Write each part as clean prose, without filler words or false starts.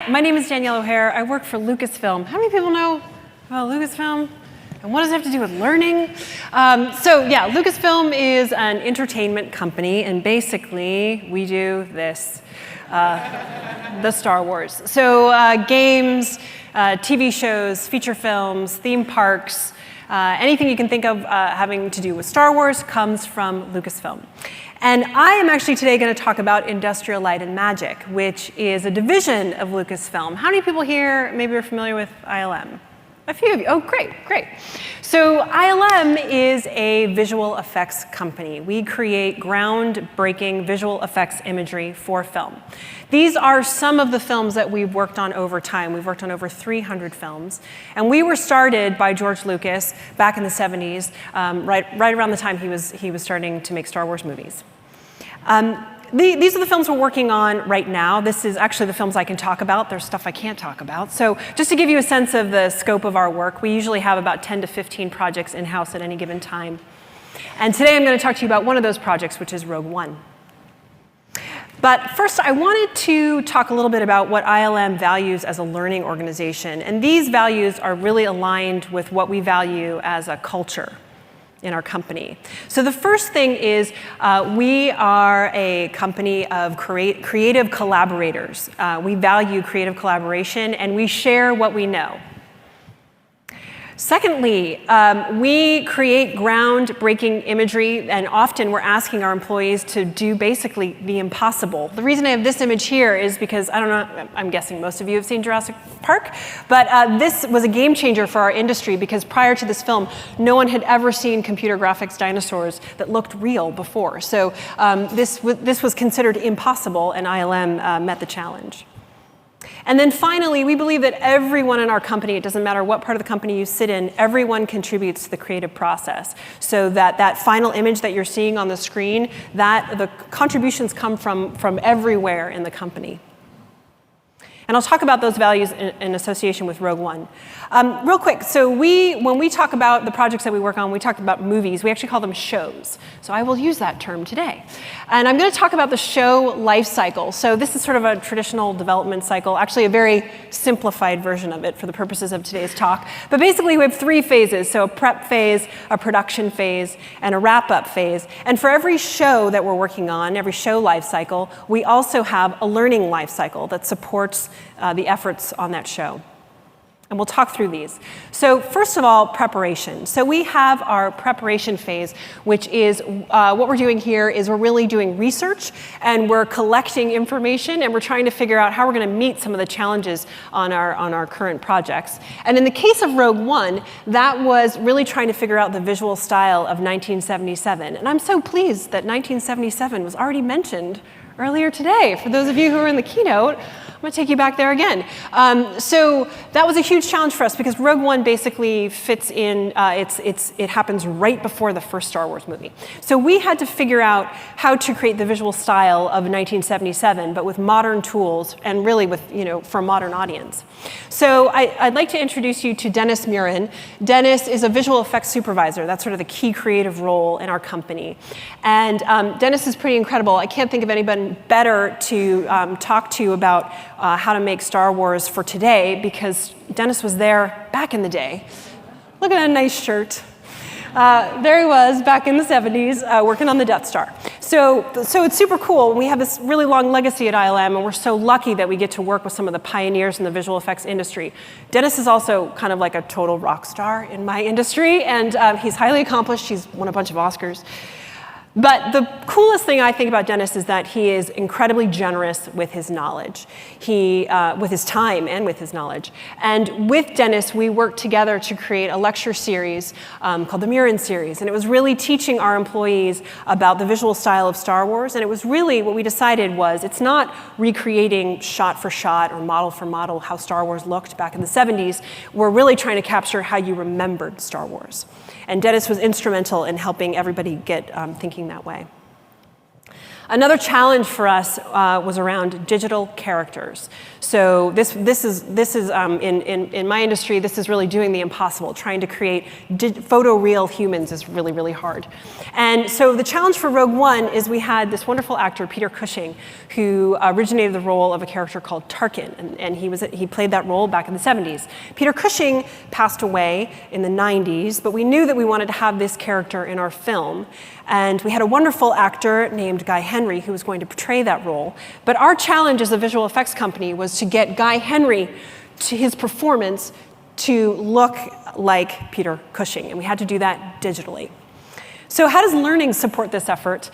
my name is Danielle O'Hare. I work for Lucasfilm. How many people know about Lucasfilm? And what does it have to do with learning? Lucasfilm is an entertainment company, and basically we do this, the Star Wars. So games, TV shows, feature films, theme parks, anything you can think of having to do with Star Wars comes from Lucasfilm. And I am actually today going to talk about Industrial Light and Magic, which is a division of Lucasfilm. How many people here maybe are familiar with ILM? A few of you. Oh, great. So ILM is a visual effects company. We create groundbreaking visual effects imagery for film. These are some of the films that we've worked on over time. We've worked on over 300 films. And we were started by George Lucas back in the 70s, right around the time he was starting to make Star Wars movies. These are the films we're working on right now. This is actually the films I can talk about. There's stuff I can't talk about. So just to give you a sense of the scope of our work, we usually have about 10 to 15 projects in-house at any given time. And today I'm going to talk to you about one of those projects, which is Rogue One. But first, I wanted to talk a little bit about what ILM values as a learning organization. And these values are really aligned with what we value as a culture in our company. So the first thing is we are a company of creative collaborators. We value creative collaboration, and we share what we know. Secondly, we create groundbreaking imagery, and often we're asking our employees to do basically the impossible. The reason I have this image here is because, I don't know, I'm guessing most of you have seen Jurassic Park, but this was a game changer for our industry because prior to this film, no one had ever seen computer graphics dinosaurs that looked real before. So this was considered impossible, and ILM met the challenge. And then finally, we believe that everyone in our company, it doesn't matter what part of the company you sit in, everyone contributes to the creative process. So that final image that you're seeing on the screen, the contributions come from everywhere in the company. And I'll talk about those values in association with Rogue One. Real quick, so when we talk about the projects that we work on, we talk about movies, we actually call them shows. So I will use that term today. And I'm going to talk about the show life cycle. So this is sort of a traditional development cycle, actually a very simplified version of it for the purposes of today's talk. But basically we have 3 phases, so a prep phase, a production phase, and a wrap-up phase. And for every show that we're working on, every show life cycle, we also have a learning life cycle that supports the efforts on that show. And we'll talk through these. So first of all, preparation. So we have our preparation phase, which is what we're doing here is we're really doing research, and we're collecting information, and we're trying to figure out how we're going to meet some of the challenges on our current projects. And in the case of Rogue One, that was really trying to figure out the visual style of 1977. And I'm so pleased that 1977 was already mentioned earlier today. For those of you who were in the keynote, I'm going to take you back there again. So that was a huge challenge for us because Rogue One basically fits in, it happens right before the first Star Wars movie. So we had to figure out how to create the visual style of 1977, but with modern tools and really with, for a modern audience. So I'd like to introduce you to Dennis Murin. Dennis is a visual effects supervisor. That's sort of the key creative role in our company. And Dennis is pretty incredible. I can't think of anybody better to talk to about how to make Star Wars for today, because Dennis was there back in the day. Look at that nice shirt. There he was back in the 70s working on the Death Star. So it's super cool. We have this really long legacy at ILM, and we're so lucky that we get to work with some of the pioneers in the visual effects industry. Dennis is also kind of like a total rock star in my industry, and he's highly accomplished. He's won a bunch of Oscars. But the coolest thing I think about Dennis is that he is incredibly generous with his knowledge, with his time and with his knowledge. And with Dennis, we worked together to create a lecture series called the Murin series. And it was really teaching our employees about the visual style of Star Wars. And it was really, what we decided was, it's not recreating shot for shot or model for model how Star Wars looked back in the 70s. We're really trying to capture how you remembered Star Wars. And Dennis was instrumental in helping everybody get thinking that way. Another challenge for us was around digital characters. So this is in my industry, this is really doing the impossible. Trying to create photoreal humans is really, really hard. And so the challenge for Rogue One is we had this wonderful actor, Peter Cushing, who originated the role of a character called Tarkin, and he played that role back in the 70s. Peter Cushing passed away in the 90s, but we knew that we wanted to have this character in our film. And we had a wonderful actor named Guy Henry who was going to portray that role. But our challenge as a visual effects company was to get Guy Henry, to his performance, to look like Peter Cushing. And we had to do that digitally. So how does learning support this effort?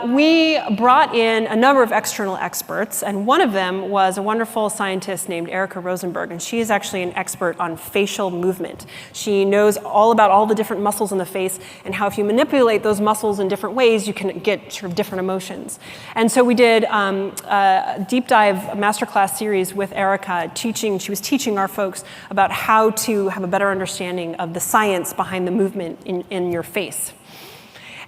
We brought in a number of external experts, and one of them was a wonderful scientist named Erica Rosenberg, and she is actually an expert on facial movement. She knows all about all the different muscles in the face and how if you manipulate those muscles in different ways, you can get sort of different emotions. And so we did a deep dive masterclass series with Erica she was teaching our folks about how to have a better understanding of the science behind the movement in your face.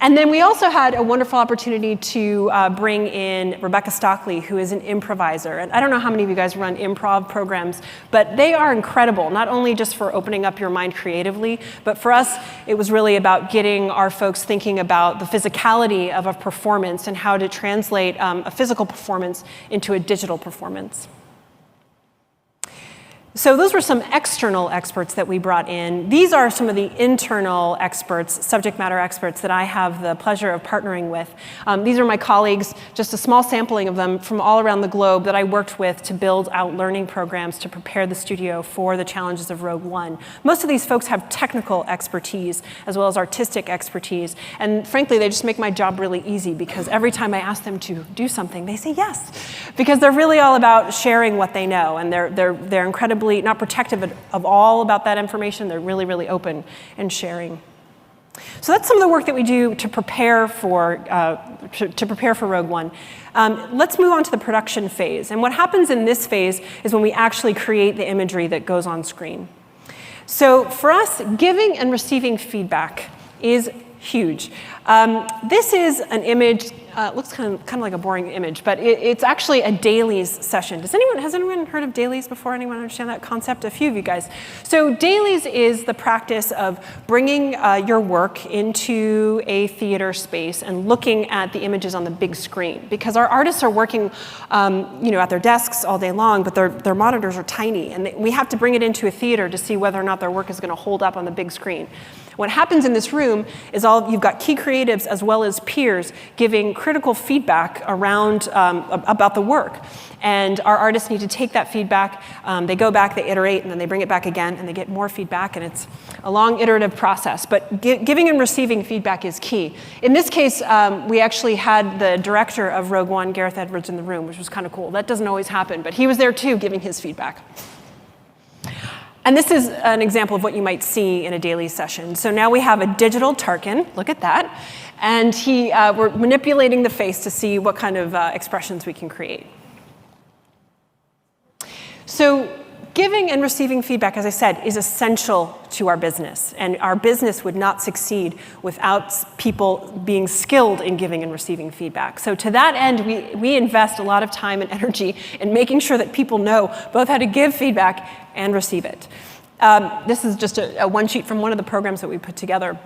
And then we also had a wonderful opportunity to bring in Rebecca Stockley, who is an improviser. And I don't know how many of you guys run improv programs, but they are incredible, not only just for opening up your mind creatively, but for us, it was really about getting our folks thinking about the physicality of a performance and how to translate a physical performance into a digital performance. So those were some external experts that we brought in. These are some of the internal experts, subject matter experts, that I have the pleasure of partnering with. These are my colleagues, just a small sampling of them from all around the globe that I worked with to build out learning programs to prepare the studio for the challenges of Rogue One. Most of these folks have technical expertise as well as artistic expertise. And frankly, they just make my job really easy because every time I ask them to do something, they say yes. Because they're really all about sharing what they know, and they're incredibly not protective of all about that information. They're really, really open and sharing. So that's some of the work that we do to prepare for Rogue One. Let's move on to the production phase. And what happens in this phase is when we actually create the imagery that goes on screen. So for us, giving and receiving feedback is huge. This is an image. Looks kind of like a boring image, but it's actually a dailies session. Has anyone heard of dailies before? Anyone understand that concept? A few of you guys. So dailies is the practice of bringing your work into a theater space and looking at the images on the big screen. Because our artists are working at their desks all day long, but their monitors are tiny, and we have to bring it into a theater to see whether or not their work is going to hold up on the big screen. What happens in this room is you've got key creatives as well as peers giving critical feedback around about the work. And our artists need to take that feedback, they go back, they iterate, and then they bring it back again, and they get more feedback, and it's a long iterative process. But giving and receiving feedback is key. In this case, we actually had the director of Rogue One, Gareth Edwards, in the room, which was kind of cool. That doesn't always happen, but he was there too, giving his feedback. And this is an example of what you might see in a daily session. So now we have a digital Tarkin, look at that, and we're manipulating the face to see what kind of expressions we can create. So giving and receiving feedback, as I said, is essential to our business, and our business would not succeed without people being skilled in giving and receiving feedback. So to that end, we invest a lot of time and energy in making sure that people know both how to give feedback and receive it. This is just a one sheet from one of the programs that we put together,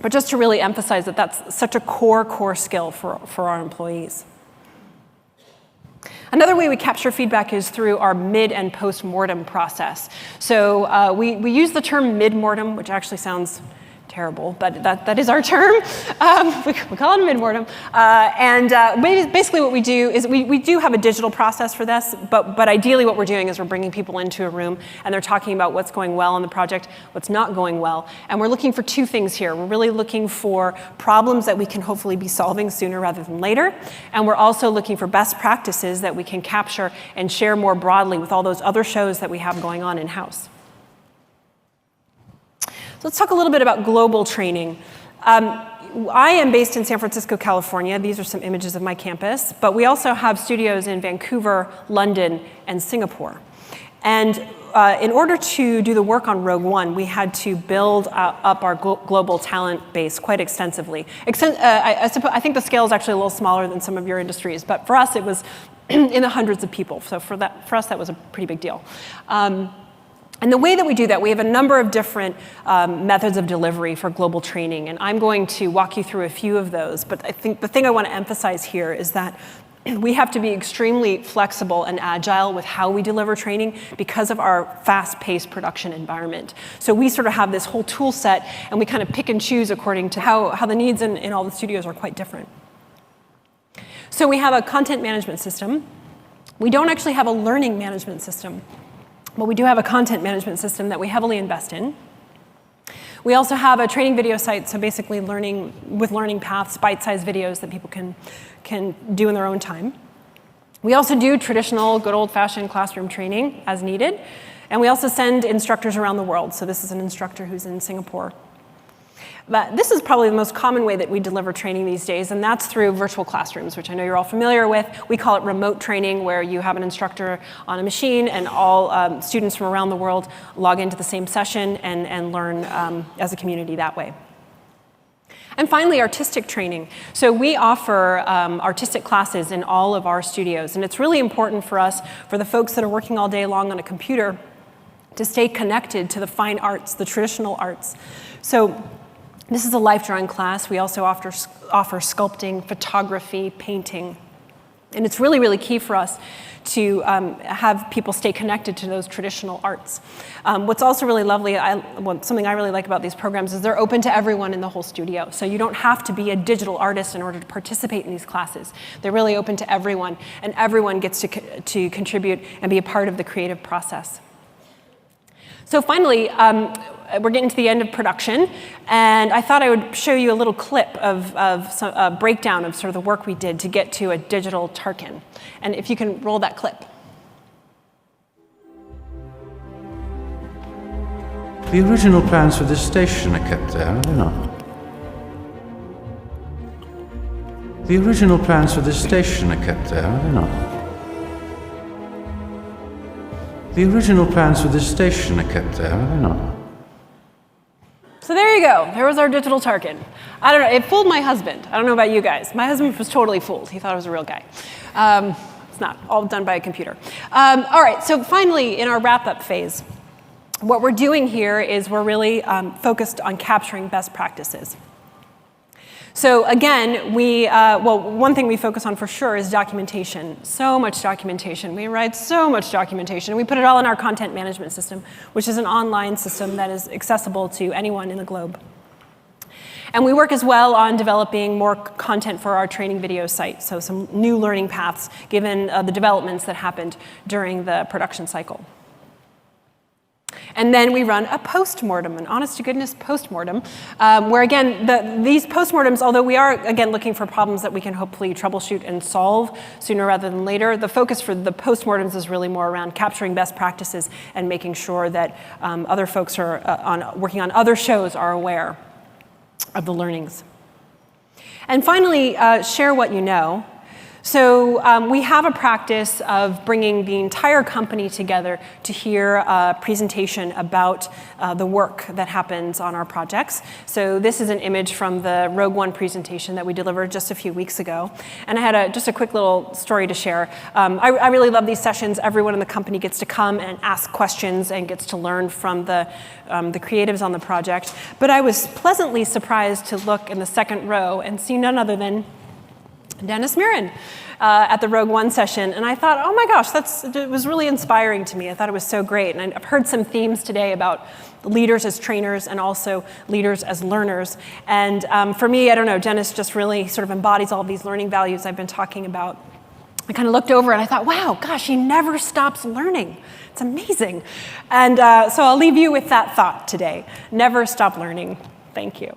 but just to really emphasize that that's such a core skill for our employees. Another way we capture feedback is through our mid and post-mortem process. So we use the term mid-mortem, which actually sounds terrible, but that is our term. We call it a mid-mortem. Basically what we do is we do have a digital process for this, but ideally what we're doing is we're bringing people into a room and they're talking about what's going well in the project, what's not going well. And we're looking for two things here. We're really looking for problems that we can hopefully be solving sooner rather than later. And we're also looking for best practices that we can capture and share more broadly with all those other shows that we have going on in-house. So let's talk a little bit about global training. I am based in San Francisco, California. These are some images of my campus, but we also have studios in Vancouver, London, and Singapore. And in order to do the work on Rogue One, we had to build up our global talent base quite extensively. I think the scale is actually a little smaller than some of your industries, but for us it was in the hundreds of people. So for us that was a pretty big deal. And the way that we do that, we have a number of different methods of delivery for global training, and I'm going to walk you through a few of those. But I think the thing I want to emphasize here is that we have to be extremely flexible and agile with how we deliver training because of our fast-paced production environment. So we sort of have this whole tool set, and we kind of pick and choose according to how the needs in all the studios are quite different. So we have a content management system. We don't actually have a learning management system, but we do have a content management system that we heavily invest in. We also have a training video site, so basically learning paths, bite-sized videos that people can do in their own time. We also do traditional, good old-fashioned classroom training as needed, and we also send instructors around the world. So this is an instructor who's in Singapore. But this is probably the most common way that we deliver training these days, and that's through virtual classrooms, which I know you're all familiar with. We call it remote training, where you have an instructor on a machine, and all students from around the world log into the same session and learn as a community that way. And finally, artistic training. So we offer artistic classes in all of our studios, and it's really important for us, for the folks that are working all day long on a computer, to stay connected to the fine arts, the traditional arts. So this is a life drawing class. We also offer sculpting, photography, painting. And it's really, really key for us to have people stay connected to those traditional arts. What's also really lovely, something I really like about these programs, is they're open to everyone in the whole studio. So you don't have to be a digital artist in order to participate in these classes. They're really open to everyone, and everyone gets to contribute and be a part of the creative process. So finally, we're getting to the end of production, and I thought I would show you a little clip of a breakdown of sort of the work we did to get to a digital Tarkin. And if you can roll that clip. The original plans for this station are kept there, are they not? The original plans for this station are kept there, are they not? The original plans for this station are kept there, are they not? So there you go. There was our digital Tarkin. I don't know. It fooled my husband. I don't know about you guys. My husband was totally fooled. He thought I was a real guy. It's not. All done by a computer. All right. So finally, in our wrap-up phase, what we're doing here is we're really focused on capturing best practices. So again, one thing we focus on for sure is documentation. So much documentation. We write so much documentation. We put it all in our content management system, which is an online system that is accessible to anyone in the globe. And we work as well on developing more content for our training video site, so some new learning paths given the developments that happened during the production cycle. And then we run a post-mortem, an honest-to-goodness post-mortem, where again, these post-mortems, although we are again looking for problems that we can hopefully troubleshoot and solve sooner rather than later, the focus for the post-mortems is really more around capturing best practices and making sure that other folks who are working on other shows are aware of the learnings. And finally, share what you know. So we have a practice of bringing the entire company together to hear a presentation about the work that happens on our projects. So this is an image from the Rogue One presentation that we delivered just a few weeks ago. And I had just a quick little story to share. I really love these sessions. Everyone in the company gets to come and ask questions and gets to learn from the creatives on the project. But I was pleasantly surprised to look in the second row and see none other than Dennis Mirren at the Rogue One session. And I thought, oh my gosh, it was really inspiring to me. I thought it was so great. And I've heard some themes today about leaders as trainers and also leaders as learners. And for me, I don't know, Dennis just really sort of embodies all of these learning values I've been talking about. I kind of looked over and I thought, wow, gosh, he never stops learning. It's amazing. And so I'll leave you with that thought today. Never stop learning. Thank you.